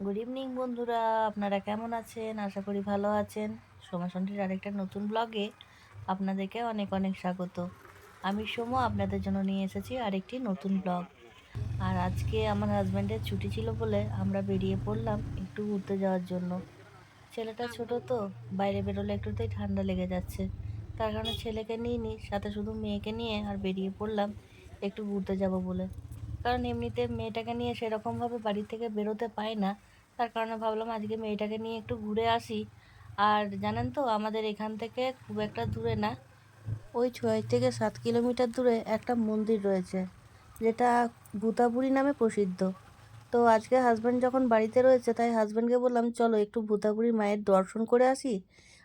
Good evening বন্ধুরা, আপনারা কেমন আছেন? আশা করি ভালো আছেন। সোমাসন্ধির আরেকটা নতুন ব্লগে আপনাদেরকে অনেক অনেক স্বাগত। আমি সোমা, আপনাদের জন্য নিয়ে এসেছি আরেকটি নতুন ব্লগ। আর আজকে আমার হাজব্যান্ডের ছুটি ছিল বলে আমরা বেরিয়ে পড়লাম একটু ঘুরতে যাওয়ার জন্য। ছেলেটা ছোট তো, বাইরে বেরোলে একটুতেই ঠান্ডা লেগে যাচ্ছে। তার কারণে ছেলেকে নিইনি, সাথে শুধু মেয়েকে নিয়ে আর বেরিয়ে পড়লাম একটু ঘুরতে যাব বলে। কারণ এমনিতে মেয়েটাকে নিয়ে সেরকমভাবে বাড়ি থেকে বেরোতে পাই না। তার কারণে ভাবলাম আজকে মেয়েটাকে নিয়ে একটু ঘুরে আসি। আর জানেন তো, আমাদের এখান থেকে খুব একটা দূরে না, ওই 6 থেকে 7 কিলোমিটার দূরে একটা মন্দির রয়েছে, যেটা ভূতাবুড়ি নামে প্রসিদ্ধ। তো আজকে হাজব্যান্ড যখন বাড়িতে রয়েছে, তাই হাজব্যান্ডকে বললাম চলো একটু ভূতাবুড়ি মায়ের দর্শন করে আসি।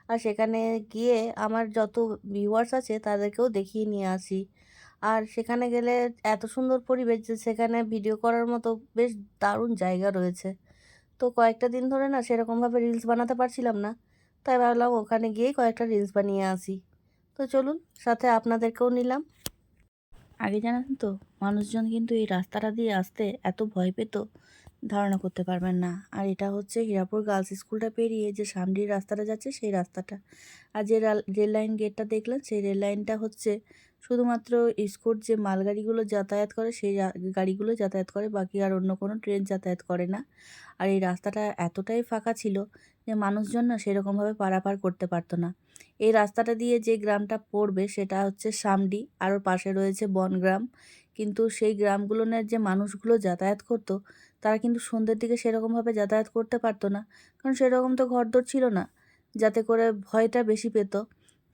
আর সেখানে গিয়ে আমার যত ভিউয়ার্স আছে তাদেরকেও দেখিয়ে নিয়ে আসি। আর সেখানে গেলে এত সুন্দর পরিবেশ যে সেখানে ভিডিও করার মতো বেশ দারুণ জায়গা রয়েছে। তো কয়েকটা দিন ধরে না সেরকমভাবে রিলস বানাতে পারছিলাম না, তাই ভাবলাম ওখানে গিয়েই কয়েকটা রিলস বানিয়ে আসি। তো চলুন, সাথে আপনাদেরকেও নিলাম। আগে জানেন তো, মানুষজন কিন্তু এই রাস্তাটা দিয়ে আসতে এত ভয় পেত, ধারণা করতে পারবেন না। আর এটা হচ্ছে হীরাপুর গার্লস স্কুলটা পেরিয়ে যে সামনের রাস্তাটা যাচ্ছে সেই রাস্তাটা। আর যে রেল লাইন গেটটা দেখলেন, সেই রেল লাইনটা হচ্ছে শুধুমাত্র ইস্কোর যে মালগাড়িগুলো যাতায়াত করে সেই গাড়িগুলো যাতায়াত করে, বাকি আর অন্য কোনো ট্রেন যাতায়াত করে না। আর এই রাস্তাটা এতটাই ফাঁকা ছিল যে মানুষজন না সেরকমভাবে পারাপার করতে পারতো না। এই রাস্তাটা দিয়ে যে গ্রামটা পড়বে সেটা হচ্ছে সামডি, আর ওর পাশে রয়েছে বনগ্রাম। কিন্তু সেই গ্রামগুলোর যে মানুষগুলো যাতায়াত করতো, তারা কিন্তু সন্ধ্যের দিকে সেরকমভাবে যাতায়াত করতে পারতো না, কারণ সেরকম তো ঘরদোর ছিল না, যাতে করে ভয়টা বেশি পেত।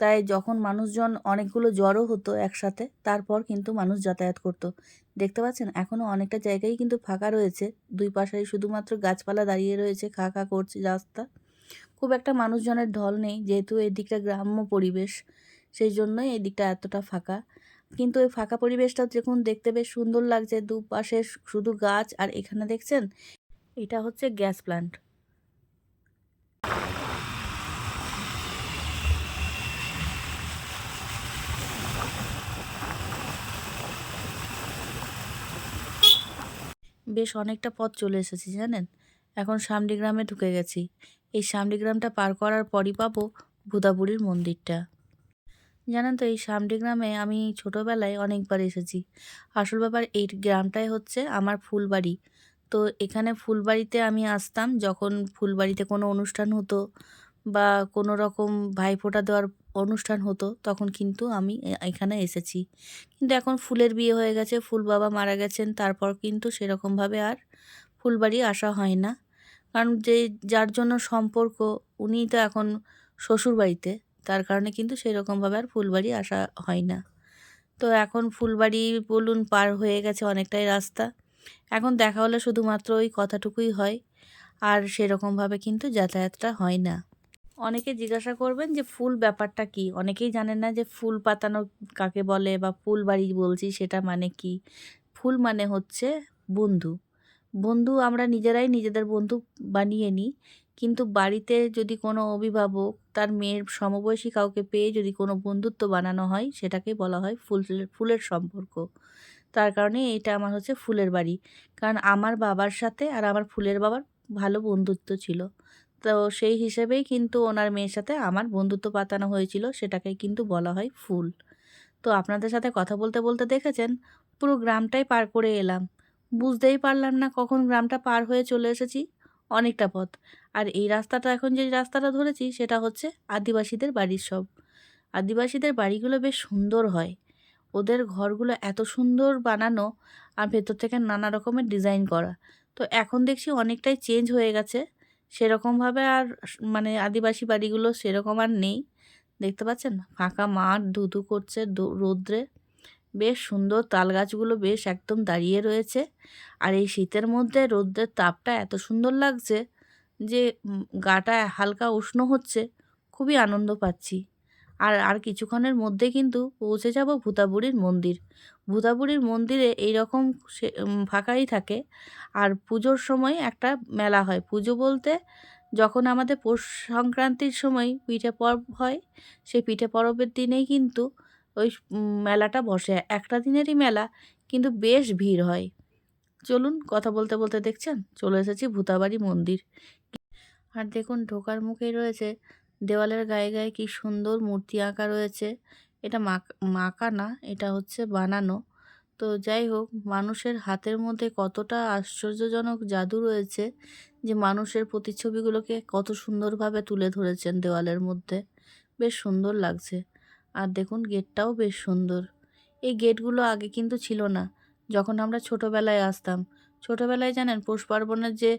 তাই যখন মানুষজন অনেকগুলো জড়ো হতো একসাথে, তারপর কিন্তু মানুষ যাতায়াত করতো। দেখতে পাচ্ছেন এখনও অনেকটা জায়গায় কিন্তু ফাঁকা রয়েছে, দুই পাশেই শুধুমাত্র গাছপালা দাঁড়িয়ে রয়েছে, খা খা করছে রাস্তা। খুব একটা মানুষজনের ঢল নেই, যেহেতু এই দিকটা গ্রাম্য পরিবেশ, সেই জন্যই এই দিকটা এতটা ফাঁকা। কিন্তু এই ফাঁকা পরিবেশটা যখন দেখতে বেশ সুন্দর লাগছে, দুপাশে শুধু গাছ। আর এখানে দেখছেন, এটা হচ্ছে গ্যাস প্ল্যান্ট। বেশ অনেকটা পথ চলে এসেছি জানেন, এখন শামডি গ্রামে ঢুকে গেছি। এই শামডি গ্রামটা পার করার পরই পাবো ভূতাবুড়ির মন্দিরটা। জানেন তো, এই শামডি গ্রামে আমি ছোটোবেলায় অনেকবার এসেছি। আসল ব্যাপার, এই গ্রামটাই হচ্ছে আমার ফুলবাড়ি। তো এখানে ফুলবাড়িতে আমি আসতাম যখন ফুলবাড়িতে কোনো অনুষ্ঠান হতো বা কোনো রকম ভাইফোঁটা দেওয়ার অনুষ্ঠান হতো, তখন কিন্তু আমি এখানে এসেছি। কিন্তু এখন ফুলের বিয়ে হয়ে গেছে, ফুল বাবা মারা গেছেন, তারপর কিন্তু সেরকমভাবে আর ফুলবাড়ি আসা হয় না। কারণ যার জন্য সম্পর্ক, উনিই তো এখন শ্বশুরবাড়িতে, তার কারণে কিন্তু সেরকমভাবে আর ফুলবাড়ি আসা হয় না। তো এখন ফুলবাড়ি বলুন পার হয়ে গেছে অনেকটাই রাস্তা। এখন দেখা হলে শুধুমাত্র ওই কথাটুকুই হয়, আর সেরকমভাবে কিন্তু যাতায়াতটা হয় না। অনেকে জিজ্ঞাসা করবেন যে ফুল ব্যাপারটা কি, অনেকেই জানেন না যে ফুল পাতানো কাকে বলে বা ফুলবাড়ি বলছি সেটা মানে কি। ফুল মানে হচ্ছে বন্ধু। বন্ধু আমরা নিজেরাই নিজেদের বন্ধু বানিয়ে নিই, কিন্তু বাড়িতে যদি কোনো অভিভাবক তার মেয়ের সমবয়সী কাউকে পেয়ে যদি কোনো বন্ধুত্ব বানানো হয়, সেটাকে বলা হয় ফুলের সম্পর্ক। তার কারণে এটা আমার হচ্ছে ফুলের বাড়ি। কারণ আমার বাবার সাথে আর আমার ফুলের বাবার ভালো বন্ধুত্ব ছিল। তো সেই হিসেবেই কিন্তু ওনার মেয়ের সাথে আমার বন্ধুত্ব পাতানো হয়েছিল, সেটাকে কিন্তু বলা হয় ফুল। তো আপনাদের সাথে কথা বলতে বলতে দেখেছেন, পুরো গ্রামটাই পার করে এলাম। বুঝতেই পারলাম না কখন গ্রামটা পার হয়ে চলে এসেছি, অনেকটা পথ। আর এই রাস্তাটা, এখন যে রাস্তাটা ধরেছি, সেটা হচ্ছে আদিবাসীদের বাড়ির সব। আদিবাসীদের বাড়িগুলো বেশ সুন্দর হয়, ওদের ঘরগুলো এত সুন্দর বানানো, আর ভেতর থেকে নানা রকমের ডিজাইন করা। তো এখন দেখছি অনেকটাই চেঞ্জ হয়ে গেছে, সেরকমভাবে আর মানে আদিবাসী বাড়িগুলো সেরকম আর নেই। দেখতে পাচ্ছেন ফাঁকা মাঠ ধুধু করছে রৌদ্রে, বেশ সুন্দর তাল গাছগুলো বেশ একদম দাঁড়িয়ে রয়েছে। আর এই শীতের মধ্যে রৌদ্রের তাপটা এত সুন্দর লাগছে যে গাটা হালকা উষ্ণ হচ্ছে, খুবই আনন্দ পাচ্ছি। আর আর কিছুক্ষণের মধ্যে কিন্তু পৌঁছে যাব ভূতাবুড়ির মন্দির। ভূতাবুড়ির মন্দিরে এইরকম ফাঁকাই থাকে। আর পুজোর সময় একটা মেলা হয়, পুজো বলতে যখন আমাদের পৌষ সংক্রান্তির সময় পিঠে পরব হয়, সেই পিঠে পরবের দিনেই কিন্তু ওই মেলাটা বসে। একটা দিনেরই মেলা, কিন্তু বেশ ভিড় হয়। চলুন কথা বলতে বলতে দেখছেন চলে এসেছি ভূতাবাড়ি মন্দির। আর দেখুন ঢোকার মুখেই রয়েছে দেওয়ালের গায়ে গায়ে কি সুন্দর মূর্তি আঁকা রয়েছে। এটা মাকা না, এটা হচ্ছে বানানো। তো যাই হোক, মানুষের হাতের মধ্যে কতটা আশ্চর্যজনক জাদু রয়েছে যে মানুষের প্রতিচ্ছবিগুলোকে কত সুন্দরভাবে তুলে ধরেছেন দেওয়ালের মধ্যে। বেশ সুন্দর লাগছে। আর দেখুন গেটটাও বেশ সুন্দর। এই গেটগুলো আগে কিন্তু ছিল না, যখন আমরা ছোটোবেলায় আসতাম। ছোটোবেলায় জানেন পৌষ পার্বণের যে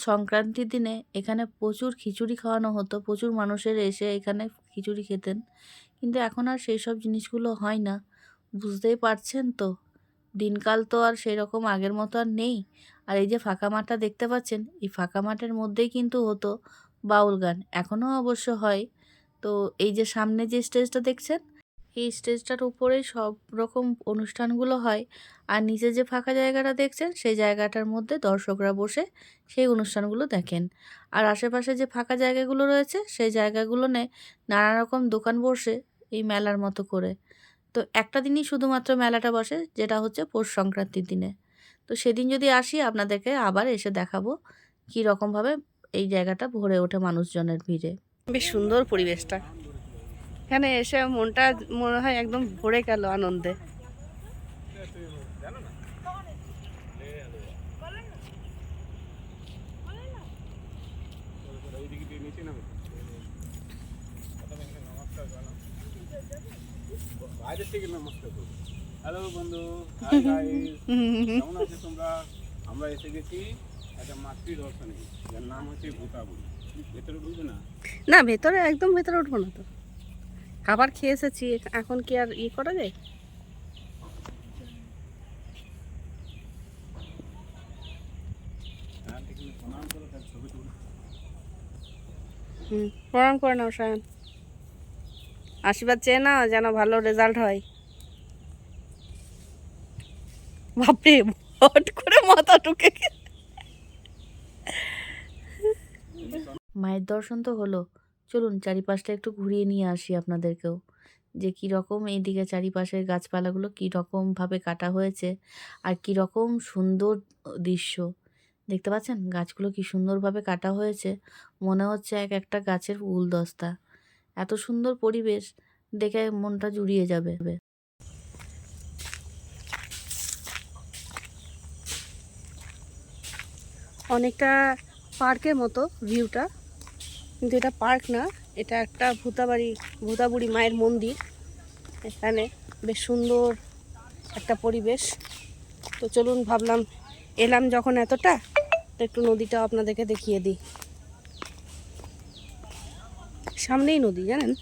সংক্রান্তির দিনে এখানে প্রচুর খিচুড়ি খাওয়ানো হতো, প্রচুর মানুষের এসে এখানে খিচুড়ি খেতেন। কিন্তু এখন আর সেই সব জিনিসগুলো হয় না, বুঝতেই পারছেন তো। দিনকাল তো আর সেই রকম আগের মতো আর নেই। আর এই যে ফাঁকা মাঠটা দেখতে পাচ্ছেন, এই ফাঁকা মাঠের মধ্যেই কিন্তু হতো বাউল গান, এখনও অবশ্য হয়। তো এই যে সামনে যে স্টেজটা দেখছেন, এই স্টেজটার উপরেই সব রকম অনুষ্ঠানগুলো হয়। আর নিচে যে ফাঁকা জায়গাটা দেখছেন, সেই জায়গাটার মধ্যে দর্শকরা বসে সেই অনুষ্ঠানগুলো দেখেন। আর আশেপাশে যে ফাঁকা জায়গাগুলো রয়েছে, সেই জায়গাগুলোনে নানা রকম দোকান বসে এই মেলার মতো করে। তো একটা দিনই শুধুমাত্র মেলাটা বসে, যেটা হচ্ছে পৌষ সংক্রান্তির দিনে। তো সেদিন যদি আসি আপনাদেরকে আবার এসে দেখাবো কী রকমভাবে এই জায়গাটা ভরে ওঠে মানুষজনের ভিড়ে। বেশ সুন্দর পরিবেশটা, এখানে এসে মনটা মনে হয় একদম ভরে গেল আনন্দে। হ্যালো বন্ধু, হাই গাইস, কেমন আছো তোমরা? আমরা এসে গেছি একটা মাতৃ দর্শনে, যার নাম হচ্ছে ভূতাবুড়ি। ভেতরে ঢুকবে না? না, ভেতরে একদম ভেতরে উঠবো না তো, খাবার খেয়ে এসেছি, এখন কি আর করা যায়? হ্যাঁ, দেখি প্রণাম করো, তার ছবি তুলো। প্রণাম করে নাও সায়ন, আশীর্বাদ চেয়ে নাও যেন ভালো রেজাল্ট হয়। বাপরে, হট করে মাথা ঢুকে মায়ের দর্শন তো হলো, চলুন চারিপাশটা একটু ঘুরিয়ে নিয়ে আসি আপনাদেরকেও, যে কীরকম এইদিকে চারিপাশের গাছপালাগুলো কীরকমভাবে কাটা হয়েছে আর কীরকম সুন্দর দৃশ্য দেখতে পাচ্ছেন। গাছগুলো কি সুন্দরভাবে কাটা হয়েছে, মনে হচ্ছে এক একটা গাছের গুলদস্তা। এত সুন্দর পরিবেশ দেখে মনটা জুড়িয়ে যাবে। অনেকটা পার্কের মতো ভিউটা, কিন্তু এটা পার্ক না, এটা একটা ভূতাবুড়ি মায়ের মন্দির। এখানে বেশ সুন্দর একটা পরিবেশ। তো চলুন, ভাবলাম এলাম যখন এতটা, তো একটু নদীটা আপনাদেরকে দেখিয়ে দিই। সামনেই নদী, জানেন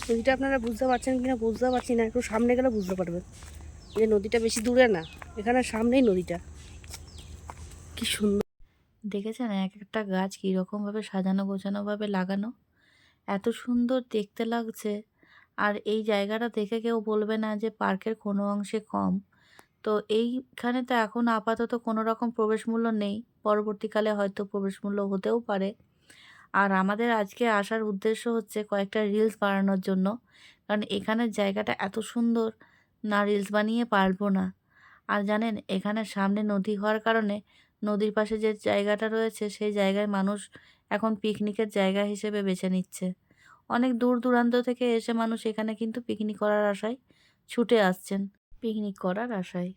নদীটা আপনারা বুঝতে পারছেন কিনা বুঝতে পারছি না, একটু সামনে গেলে বুঝতে পারবেন যে নদীটা বেশি দূরে না, এখানে সামনেই নদীটা। কি সুন্দর দেখেছেন এক একটা গাছ কীরকমভাবে সাজানো গোছানোভাবে লাগানো, এত সুন্দর দেখতে লাগছে। আর এই জায়গাটা দেখে কেউ বলবে না যে পার্কের কোনো অংশে কম। তো এইখানে তো এখন আপাতত কোনো রকম প্রবেশ মূল্য নেই, পরবর্তীকালে হয়তো প্রবেশ মূল্য হতেও পারে। আর আমাদের আজকে আসার উদ্দেশ্য হচ্ছে কয়েকটা রিলস বানানোর জন্য, কারণ এখানের জায়গাটা এত সুন্দর, না রিলস বানিয়ে পারবো না। আর জানেন এখানে সামনে নদী হওয়ার কারণে নদীর পাশে যে জায়গাটা রয়েছে, সেই জায়গায় মানুষ এখন পিকনিকের জায়গা হিসেবে বেছে নিচ্ছে। অনেক দূর দূরান্ত থেকে এসে মানুষ এখানে কিন্তু পিকনিক করার আশায় ছুটে আসছেন, পিকনিক করার আশায়।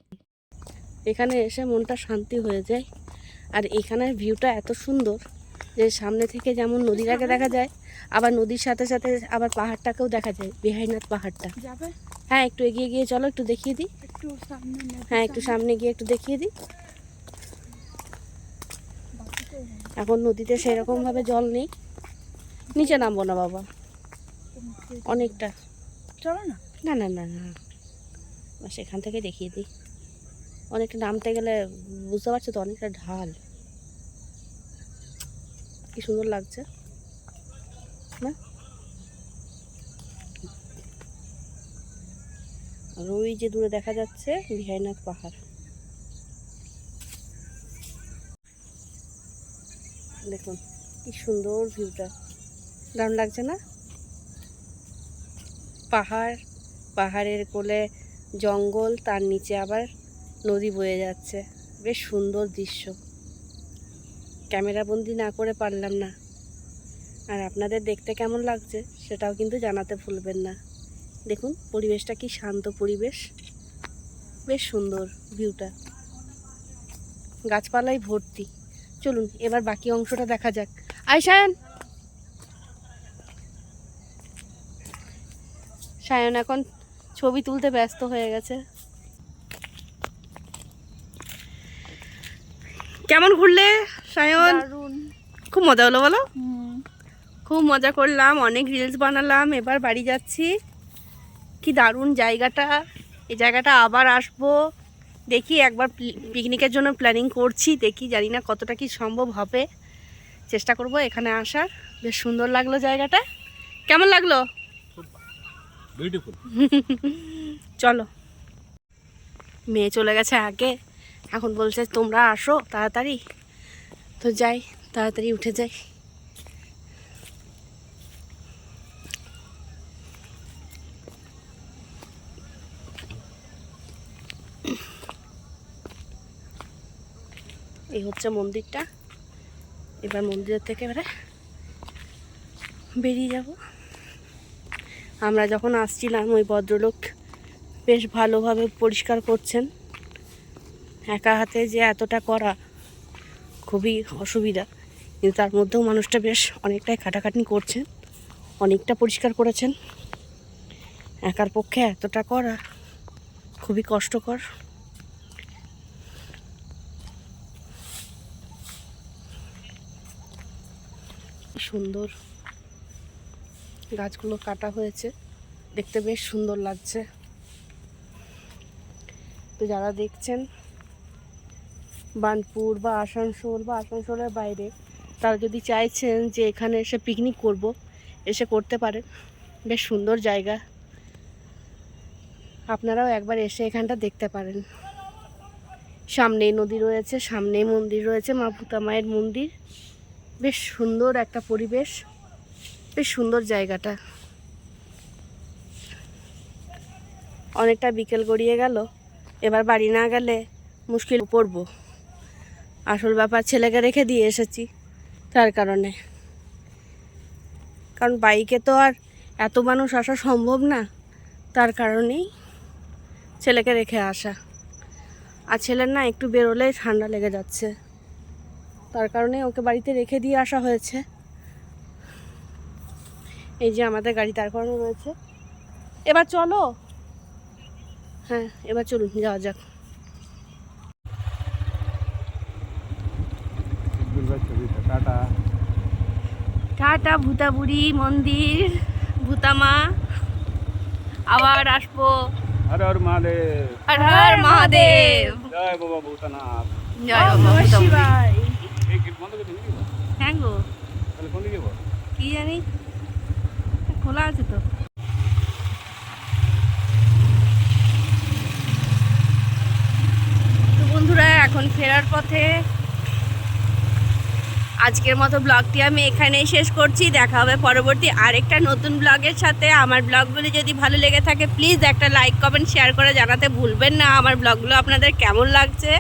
এখানে এসে মনটা শান্তি হয়ে যায়। আর এখানের ভিউটা এত সুন্দর যে সামনে থেকে যেমন নদীটাকে দেখা যায়, আবার নদীর সাথে সাথে আবার পাহাড়টাকেও দেখা যায়, বিহাইনাথ পাহাড়টা। হ্যাঁ, একটু এগিয়ে গিয়ে চলো, একটু দেখিয়ে দিই। হ্যাঁ, একটু সামনে গিয়ে একটু দেখিয়ে দিই। এখন নদীতে সেরকমভাবে জল নেই, নিচে নামবো না বাবা, অনেকটা চলো না। না না না না, সেখান থেকে দেখিয়ে দিই। অনেকটা নামতে গেলে বুঝতে পারছো তো, অনেকটা ঢাল। কি সুন্দর লাগছে না? আর ওই যে দূরে দেখা যাচ্ছে বিহাইনাথ পাহাড়, দেখুন কি সুন্দর ভিউটা, দারুণ লাগছে না? পাহাড়, পাহাড়ের কোলে জঙ্গল, তার নিচে আবার নদী বয়ে যাচ্ছে, বেশ সুন্দর দৃশ্য। ক্যামেরাবন্দি না করে পারলাম না। আর আপনাদের দেখতে কেমন লাগছে সেটাও কিন্তু জানাতে ভুলবেন না। দেখুন পরিবেশটা কি শান্ত পরিবেশ, বেশ সুন্দর ভিউটা, গাছপালায় ভর্তি। চলুন এবার বাকি অংশটা দেখা যাক। আয়শান, সায়ন এখন ছবি তুলতে ব্যস্ত হয়ে গেছে। কেমন ঘুরলে সায়ন? খুব মজা হলো বলো? খুব মজা করলাম, অনেক রিলস বানালাম। এবার বাড়ি যাচ্ছি। কি দারুণ জায়গাটা, এই জায়গাটা আবার আসবো। দেখি একবার পিকনিকের জন্য প্ল্যানিং করছি, দেখি জানি না কতটা কি সম্ভব হবে, চেষ্টা করব এখানে আসার। বেশ সুন্দর লাগলো জায়গাটা। কেমন লাগলো? বিউটিফুল। চলো, মেয়ে চলে গেছে আগে, এখন বলছে তোমরা আসো তাড়াতাড়ি। তো যাই, তাড়াতাড়ি উঠে যাই। এই হচ্ছে মন্দিরটা। এবার মন্দিরের থেকে এবারে বেরিয়ে যাব। আমরা যখন আসছিলাম ওই ভদ্রলোক বেশ ভালোভাবে পরিষ্কার করছেন। একা হাতে যে এতটা করা খুবই অসুবিধা, কিন্তু তার মধ্যেও মানুষটা বেশ অনেকটাই খাটাখাটনি করছেন, অনেকটা পরিষ্কার করেছেন। একার পক্ষে এতটা করা খুবই কষ্টকর। সুন্দর গাছগুলো কাটা হয়েছে, দেখতে বেশ সুন্দর লাগছে। তো যারা দেখছেন বার্নপুর বা আসানসোলের বাইরে, তারা যদি চাইছেন যে এখানে এসে পিকনিক করব, এসে করতে পারেন। বেশ সুন্দর জায়গা, আপনারাও একবার এসে এখানটা দেখতে পারেন। সামনেই নদী রয়েছে, সামনেই মন্দির রয়েছে, মা ভূতা মায়ের মন্দির। বেশ সুন্দর একটা পরিবেশ, বেশ সুন্দর জায়গাটা। অনেকটা বিকেল গড়িয়ে গেল, এবার বাড়ি না গেলে মুশকিল পড়ব। আসল ব্যাপার ছেলেকে রেখে দিয়ে এসেছি, তার কারণে। কারণ বাইকে তো আর এত মানুষ আসা সম্ভব না, তার কারণেই ছেলেকে রেখে আসা। আর ছেলের না একটু বেরোলেই ঠান্ডা লেগে যাচ্ছে, তার কারণে ওকে বাড়িতে রেখে দিয়ে আসা হয়েছে। এই যে আমাদের গাড়ি দাঁড় করানো রয়েছে। এবার চলো, হ্যাঁ এবার চলুন যাওয়া যাক। টাটা। টাটা ভূতাবুড়ি মন্দির, ভূতামা। আবার আসবো। হর হর মহাদেব। হর হর মহাদেব। জয় বাবা ভূতনাথ। জয় বাবা ভূতাবুড়ি। এই গেট বন্ধ করে দিবি? হ্যাঁ গো, তাহলে কোন দিকে যাবো? কি জানি, খোলা আছে তো। তো বন্ধুরা এখন ফেরার পথে। আজকের মতো ব্লগটি আমি এখানেই শেষ করছি। দেখা হবে পরবর্তী আরেকটা নতুন ব্লগের সাথে। আমার ব্লগগুলি যদি ভালো লেগে থাকে প্লিজ একটা লাইক কমেন্ট শেয়ার করে জানাতে ভুলবেন না আমার ব্লগগুলো আপনাদের কেমন লাগছে,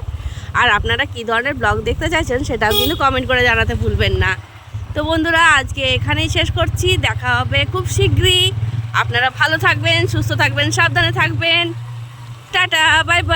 আর আপনারা কী ধরনের ব্লগ দেখতে চাইছেন সেটাও কিন্তু কমেন্ট করে জানাতে ভুলবেন না। তো বন্ধুরা আজকে এখানেই শেষ করছি, দেখা হবে খুব শীঘ্রই। আপনারা ভালো থাকবেন, সুস্থ থাকবেন, সাবধানে থাকবেন। Tata, bye bye.